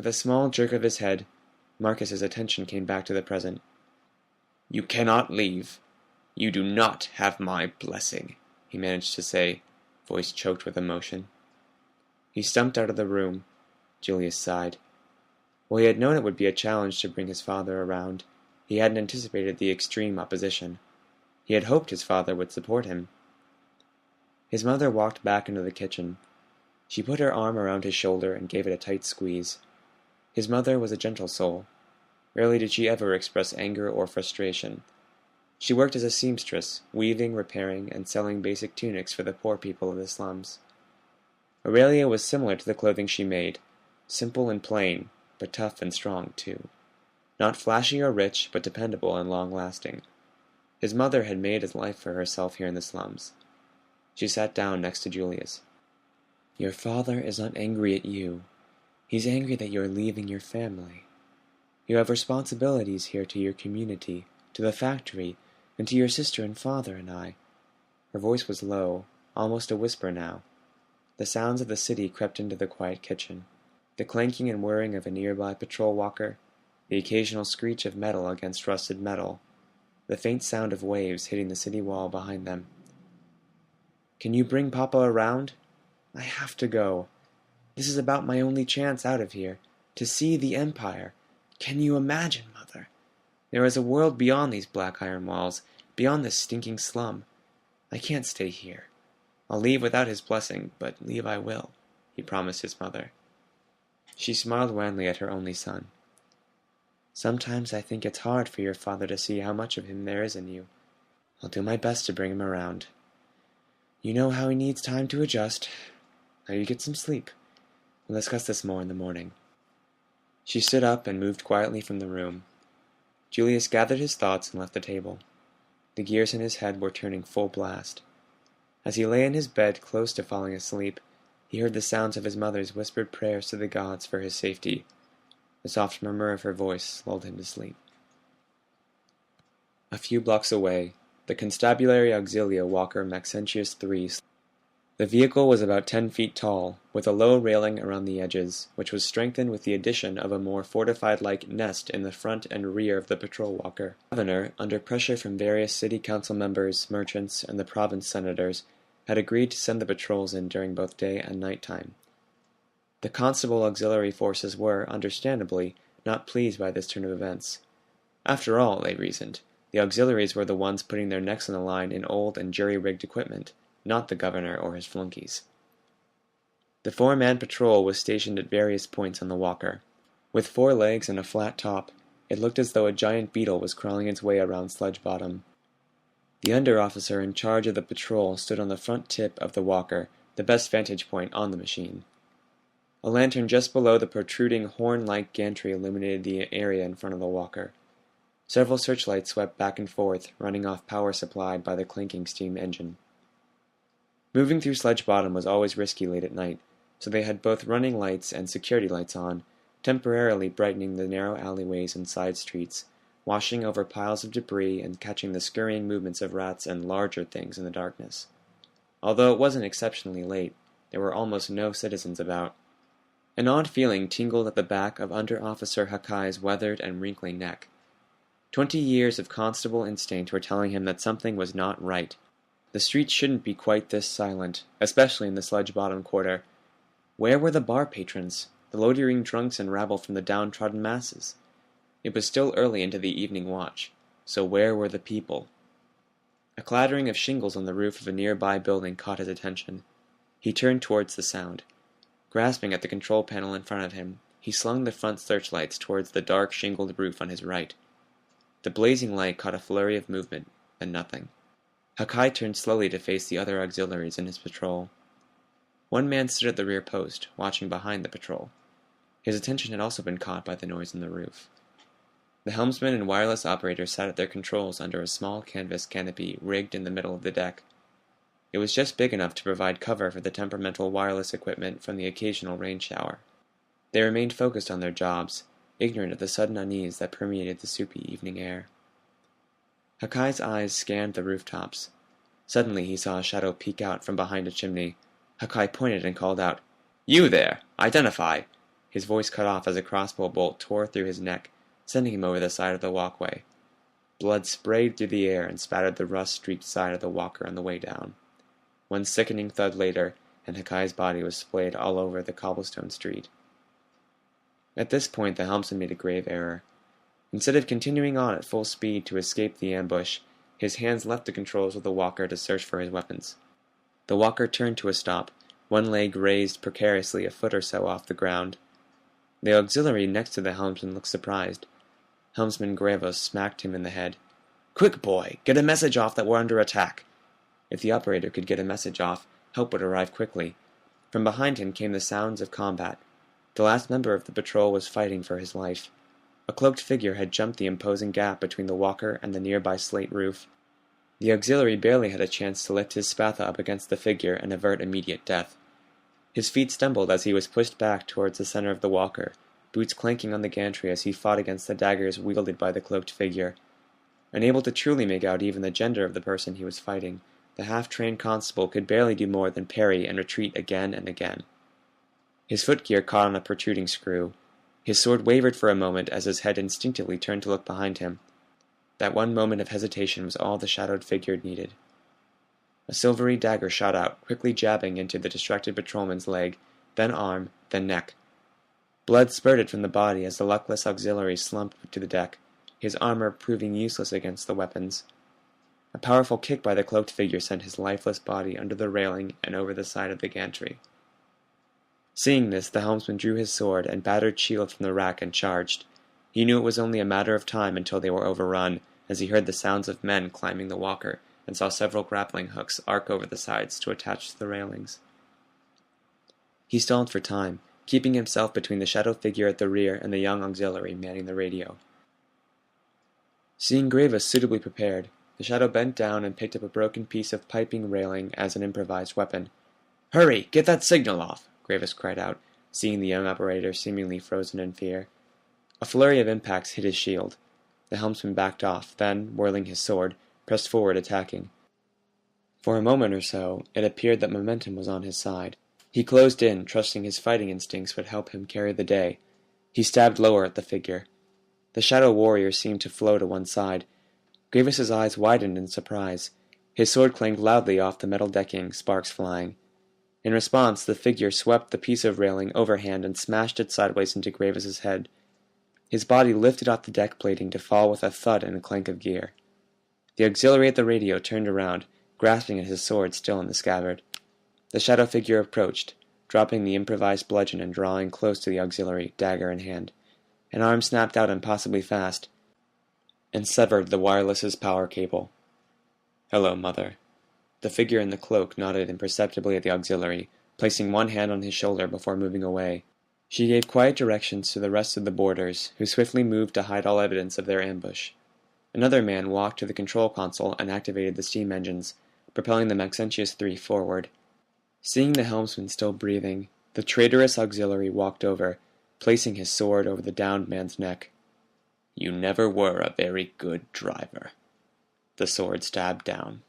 With a small jerk of his head, Marcus's attention came back to the present. "You cannot leave. You do not have my blessing," he managed to say, voice choked with emotion. He stumped out of the room. Julius sighed. While he had known it would be a challenge to bring his father around, he hadn't anticipated the extreme opposition. He had hoped his father would support him. His mother walked back into the kitchen. She put her arm around his shoulder and gave it a tight squeeze. His mother was a gentle soul. Rarely did she ever express anger or frustration. She worked as a seamstress, weaving, repairing, and selling basic tunics for the poor people of the slums. Aurelia was similar to the clothing she made, simple and plain, but tough and strong, too. Not flashy or rich, but dependable and long-lasting. His mother had made a life for herself here in the slums. She sat down next to Julius. "Your father is not angry at you. He's angry that you are leaving your family. You have responsibilities here to your community, to the factory, and to your sister and father and I." Her voice was low, almost a whisper now. The sounds of the city crept into the quiet kitchen. The clanking and whirring of a nearby patrol walker, the occasional screech of metal against rusted metal, the faint sound of waves hitting the city wall behind them. "Can you bring Papa around? I have to go. This is about my only chance out of here, to see the Empire. Can you imagine, Mother? There is a world beyond these black iron walls, beyond this stinking slum. I can't stay here. I'll leave without his blessing, but leave I will," he promised his mother. She smiled wanly at her only son. "Sometimes I think it's hard for your father to see how much of him there is in you. I'll do my best to bring him around. You know how he needs time to adjust. Now you get some sleep. We'll discuss this more in the morning." She stood up and moved quietly from the room. Julius gathered his thoughts and left the table. The gears in his head were turning full blast. As he lay in his bed close to falling asleep, he heard the sounds of his mother's whispered prayers to the gods for his safety. The soft murmur of her voice lulled him to sleep. A few blocks away, the Constabulary Auxilia Walker Maxentius III. The vehicle was about 10 feet tall, with a low railing around the edges, which was strengthened with the addition of a more fortified-like nest in the front and rear of the patrol walker. The governor, under pressure from various city council members, merchants, and the province senators, had agreed to send the patrols in during both day and night time. The constable auxiliary forces were, understandably, not pleased by this turn of events. After all, they reasoned, the auxiliaries were the ones putting their necks on the line in old and jury-rigged equipment, not the governor or his flunkies. The 4-man patrol was stationed at various points on the walker. With 4 legs and a flat top, it looked as though a giant beetle was crawling its way around Sledge Bottom. The under-officer in charge of the patrol stood on the front tip of the walker, the best vantage point on the machine. A lantern just below the protruding horn-like gantry illuminated the area in front of the walker. Several searchlights swept back and forth, running off power supplied by the clanking steam engine. Moving through Sledge Bottom was always risky late at night, so they had both running lights and security lights on, temporarily brightening the narrow alleyways and side streets, washing over piles of debris and catching the scurrying movements of rats and larger things in the darkness. Although it wasn't exceptionally late, there were almost no citizens about. An odd feeling tingled at the back of Under-Officer Hakai's weathered and wrinkly neck. 20 years of constable instinct were telling him that something was not right. The streets shouldn't be quite this silent, especially in the Sledge Bottom quarter. Where were the bar patrons, the loitering drunks and rabble from the downtrodden masses? It was still early into the evening watch, so where were the people? A clattering of shingles on the roof of a nearby building caught his attention. He turned towards the sound. Grasping at the control panel in front of him, he slung the front searchlights towards the dark shingled roof on his right. The blazing light caught a flurry of movement, then nothing. Hakai turned slowly to face the other auxiliaries in his patrol. One man stood at the rear post, watching behind the patrol. His attention had also been caught by the noise on the roof. The helmsman and wireless operator sat at their controls under a small canvas canopy rigged in the middle of the deck. It was just big enough to provide cover for the temperamental wireless equipment from the occasional rain shower. They remained focused on their jobs, ignorant of the sudden unease that permeated the soupy evening air. Hakai's eyes scanned the rooftops. Suddenly he saw a shadow peek out from behind a chimney. Hakai pointed and called out, "You there! Identify! his voice cut off as a crossbow bolt tore through his neck, sending him over the side of the walkway. Blood sprayed through the air and spattered the rust-streaked side of the walker on the way down. One sickening thud later, and Hakai's body was splayed all over the cobblestone street. At this point, the helmsman made a grave error. Instead of continuing on at full speed to escape the ambush, his hands left the controls of the walker to search for his weapons. The walker turned to a stop, one leg raised precariously a foot or so off the ground. The auxiliary next to the helmsman looked surprised. Helmsman Grevos smacked him in the head. "Quick, boy! Get a message off that we're under attack!" If the operator could get a message off, help would arrive quickly. From behind him came the sounds of combat. The last member of the patrol was fighting for his life. A cloaked figure had jumped the imposing gap between the walker and the nearby slate roof. The auxiliary barely had a chance to lift his spatha up against the figure and avert immediate death. His feet stumbled as he was pushed back towards the center of the walker, boots clanking on the gantry as he fought against the daggers wielded by the cloaked figure. Unable to truly make out even the gender of the person he was fighting, the half-trained constable could barely do more than parry and retreat again and again. His footgear caught on a protruding screw. His sword wavered for a moment as his head instinctively turned to look behind him. That one moment of hesitation was all the shadowed figure needed. A silvery dagger shot out, quickly jabbing into the distracted patrolman's leg, then arm, then neck. Blood spurted from the body as the luckless auxiliary slumped to the deck, his armor proving useless against the weapons. A powerful kick by the cloaked figure sent his lifeless body under the railing and over the side of the gantry. Seeing this, the helmsman drew his sword and battered shield from the rack and charged. He knew it was only a matter of time until they were overrun, as he heard the sounds of men climbing the walker, and saw several grappling hooks arc over the sides to attach to the railings. He stalled for time, keeping himself between the shadow figure at the rear and the young auxiliary manning the radio. Seeing Grevos suitably prepared, the shadow bent down and picked up a broken piece of piping railing as an improvised weapon. "Hurry! Get that signal off!" Grevos cried out, seeing the young operator seemingly frozen in fear. A flurry of impacts hit his shield. The helmsman backed off, then, whirling his sword, pressed forward attacking. For a moment or so, it appeared that momentum was on his side. He closed in, trusting his fighting instincts would help him carry the day. He stabbed lower at the figure. The shadow warrior seemed to flow to one side. Grevos's eyes widened in surprise. His sword clanged loudly off the metal decking, sparks flying. In response, the figure swept the piece of railing overhand and smashed it sideways into Grevos's head. His body lifted off the deck plating to fall with a thud and a clank of gear. The auxiliary at the radio turned around, grasping at his sword still in the scabbard. The shadow figure approached, dropping the improvised bludgeon and drawing close to the auxiliary, dagger in hand. An arm snapped out impossibly fast, and severed the wireless's power cable. "Hello, Mother." The figure in the cloak nodded imperceptibly at the auxiliary, placing one hand on his shoulder before moving away. She gave quiet directions to the rest of the boarders, who swiftly moved to hide all evidence of their ambush. Another man walked to the control console and activated the steam engines, propelling the Maxentius III forward. Seeing the helmsman still breathing, the traitorous auxiliary walked over, placing his sword over the downed man's neck. "You never were a very good driver." The sword stabbed down.